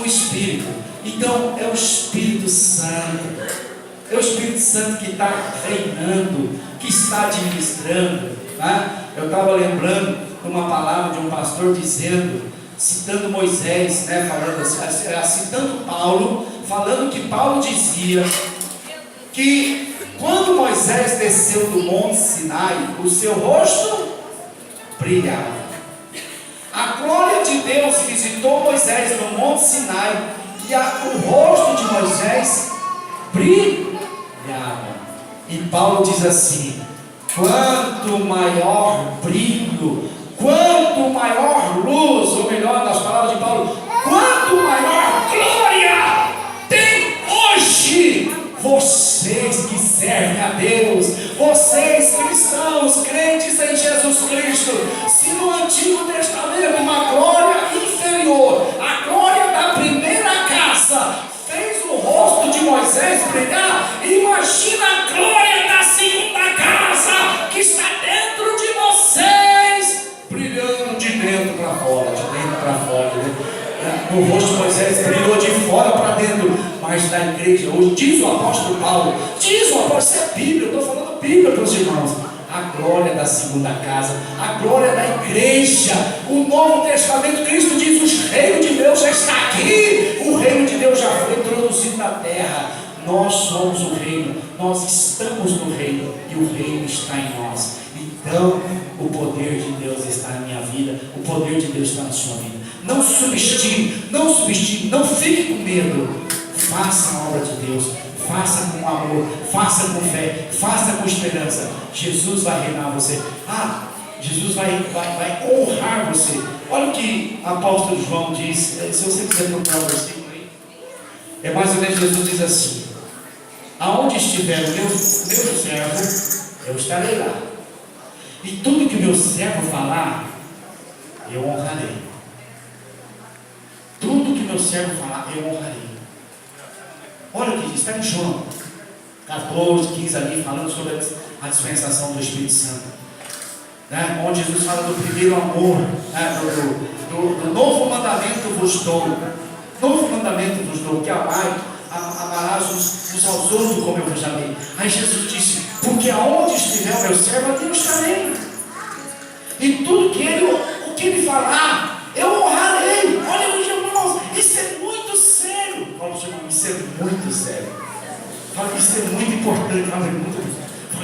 O Espírito. Então é o Espírito Santo. É o Espírito Santo que está reinando, que está administrando, tá? Eu estava lembrando de uma palavra de um pastor dizendo, citando Moisés, né, falando assim, citando Paulo, falando que Paulo dizia que quando Moisés desceu do monte Sinai, o seu rosto brilhava. A glória de Deus visitou Moisés no monte Sinai e o rosto de Moisés brilhava. E Paulo diz assim: quanto maior brilho, quanto maior luz, ou melhor, nas palavras de Paulo, quanto maior glória tem hoje vocês que servem a Deus, vocês cristãos, crentes em Jesus Cristo. Se no Antigo Testamento uma glória inferior, a glória da primeira casa, fez o rosto de Moisés brilhar, imagina a glória da segunda casa, que está dentro de vocês, brilhando de dentro para fora, de dentro para fora, né? O rosto de Moisés brilhou de fora para dentro, mas da igreja hoje, diz o apóstolo Paulo, isso é Bíblia, eu estou falando Bíblia para os irmãos, a glória da segunda casa, a glória da igreja, o Novo Testamento, Cristo diz: o reino de Deus já está aqui, o reino de Deus já foi introduzido na terra, nós somos o reino, nós estamos no reino e o reino está em nós. Então o poder de Deus está na minha vida, o poder de Deus está na sua vida. Não subestime, não fique com medo, faça a obra de Deus, faça com amor, faça com fé, faça com esperança. Jesus vai reinar você. Jesus vai honrar você. Olha o que o apóstolo João diz. Se você quiser procurar o versículo aí, é mais ou menos, Jesus diz assim: aonde estiver o meu servo, eu estarei lá, e tudo que o meu servo falar, eu honrarei. Tudo que meu servo falar, eu honrarei. Olha o que diz, está em João 14, 15 ali, falando sobre a dispensação do Espírito Santo, né? Onde Jesus fala do primeiro amor, né? do novo mandamento vos dou. Novo mandamento vos dou, que amarás uns aos outros como eu vos amei. Aí Jesus disse: porque aonde estiver o meu servo, ali eu estarei. E tudo que ele falar, eu honrarei. Olha, meus irmãos, isso é muito sério. Fala, irmão, isso é muito sério. Fala, isso é importante, fala,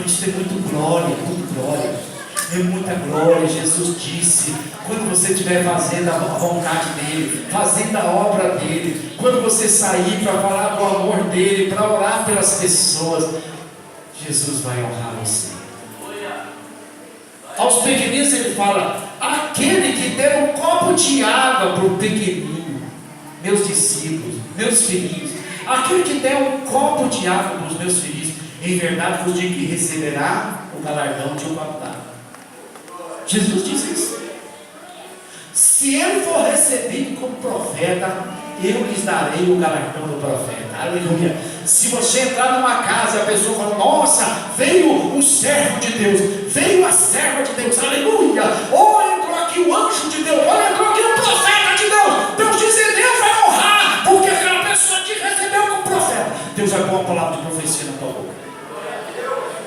isso é muito glória, muito glória. É muita glória. Jesus disse: quando você estiver fazendo a vontade dele, fazendo a obra dele, quando você sair para falar do amor dele, para orar pelas pessoas, Jesus vai honrar você. Aos pequeninos ele fala: aquele que der um copo de água para o pequenino, meus discípulos, meus filhinhos, aquele que der um copo de água para os meus filhos, em verdade vos digo que receberá o galardão de um copo d'água. Jesus disse isso. Se ele for recebido como profeta, eu lhes darei o galardão do profeta. Aleluia. Se você entrar numa casa e a pessoa fala: nossa, veio o servo de Deus, veio a serva de Deus, aleluia, ou entrou aqui o anjo de Deus, ou entrou aqui o profeta de Deus, Deus diz que Deus vai honrar, porque aquela pessoa te recebeu como profeta. Deus vai pôr uma palavra de profecia na tua boca.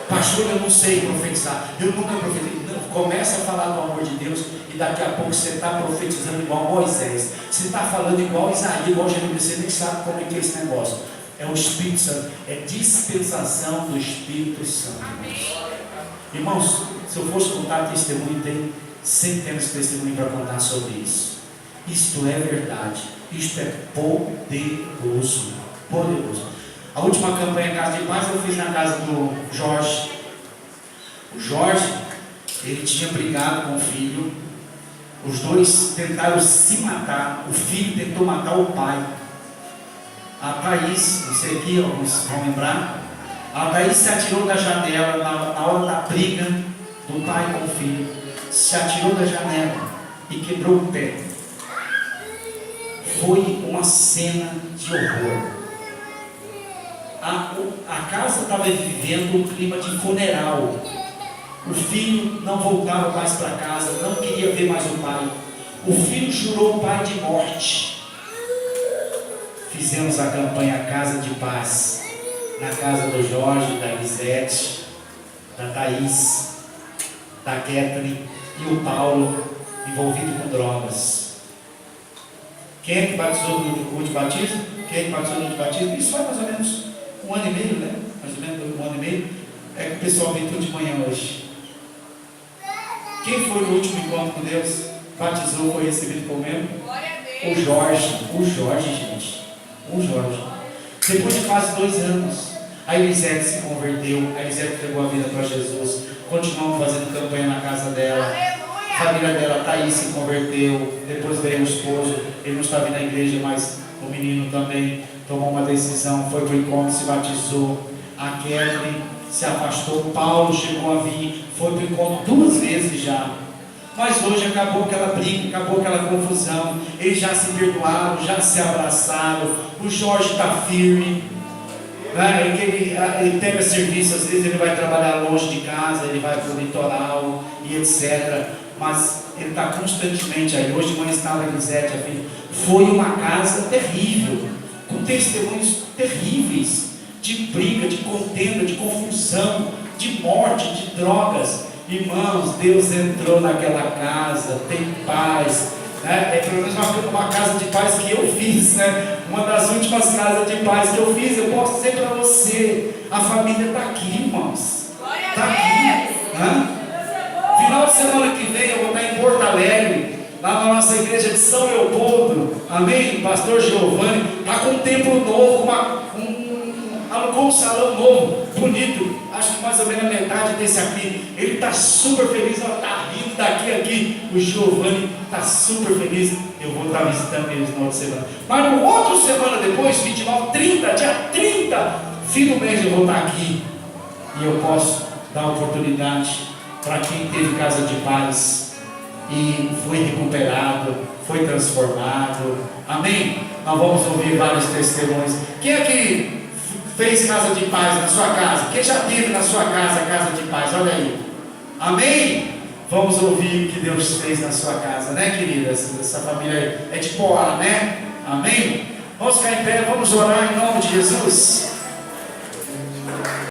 Pastor, eu não sei profetizar, eu nunca profetizei. Começa a falar do amor de Deus, e daqui a pouco você está profetizando igual Moisés, você está falando igual Isaías, igual Jeremias, você nem sabe como é que é esse negócio. É o Espírito Santo, é dispensação do Espírito Santo. Irmãos, se eu fosse contar testemunho, tem centenas de testemunhos para contar sobre isso. Isto é verdade, isto é poderoso, poderoso. A última campanha Casa de Paz eu fiz na casa do Jorge. O Jorge, ele tinha brigado com o filho, os dois tentaram se matar, o filho tentou matar o pai. A Thaís, não sei aqui, alguns vão lembrar, a Thaís se atirou da janela na hora da briga do pai com o filho, se atirou da janela e quebrou o pé. Foi uma cena de horror. A casa estava vivendo um clima de funeral. O filho não voltava mais para casa, não queria ver mais o pai. O filho jurou o pai de morte. Fizemos a campanha Casa de Paz, na casa do Jorge, da Elisete, da Thaís, da Catherine e o Paulo, envolvido com drogas. Quem é que batizou no culto de batismo? Quem é que batizou no batismo? Isso foi mais ou menos 1 ano e meio, né? Mais ou menos 1 ano e meio. É que o pessoal veio tudo de manhã hoje. Quem foi no último encontro com Deus? Batizou, foi recebido como membro? O Jorge, gente. O Jorge. Depois de quase 2 anos, a Elisete se converteu. A Elisete entregou a vida para Jesus. Continuamos fazendo campanha na casa dela. A família dela, Thaís, se converteu. Depois veio o esposo. Ele não estava na igreja, mas o menino também tomou uma decisão. Foi para o encontro, se batizou. A Kelly se afastou. Paulo chegou a vir. Foi para o encontro 2 vezes já. Mas hoje acabou aquela briga, acabou aquela confusão. Eles já se perdoaram, já se abraçaram. O Jorge está firme, né? Ele pega serviço, às vezes ele vai trabalhar longe de casa, ele vai para o litoral e etc. Mas ele está constantemente aí. Hoje de manhã estava a Elisete, a filha. Foi uma casa terrível, com testemunhos terríveis, de briga, de contenda, de confusão, de morte, de drogas. Irmãos, Deus entrou naquela casa, tem paz, né? É pelo menos uma casa de paz que eu fiz, né? Uma das últimas casas de paz que eu fiz, eu posso dizer para você, a família está aqui, irmãos, está aqui, né? Final de semana que vem eu vou estar em Porto Alegre, lá na nossa igreja de São Leopoldo, amém? O pastor Giovanni está com um templo novo, alugou um salão novo, bonito, acho que mais ou menos a metade desse aqui. Ele está super feliz, está rindo daqui a aqui. O Giovanni está super feliz. Eu vou estar visitando eles no outro semana. Mas no outro semana depois, 29, 30, dia 30, fim do mês eu vou estar aqui. E eu posso dar oportunidade para quem teve casa de paz e foi recuperado, foi transformado. Amém? Nós vamos ouvir vários testemunhos. Quem é que fez casa de paz na sua casa? Quem já teve na sua casa de paz? Olha aí. Amém? Vamos ouvir o que Deus fez na sua casa, né, queridas? Essa família é de Poá, né? Amém? Vamos ficar em pé, vamos orar em nome de Jesus.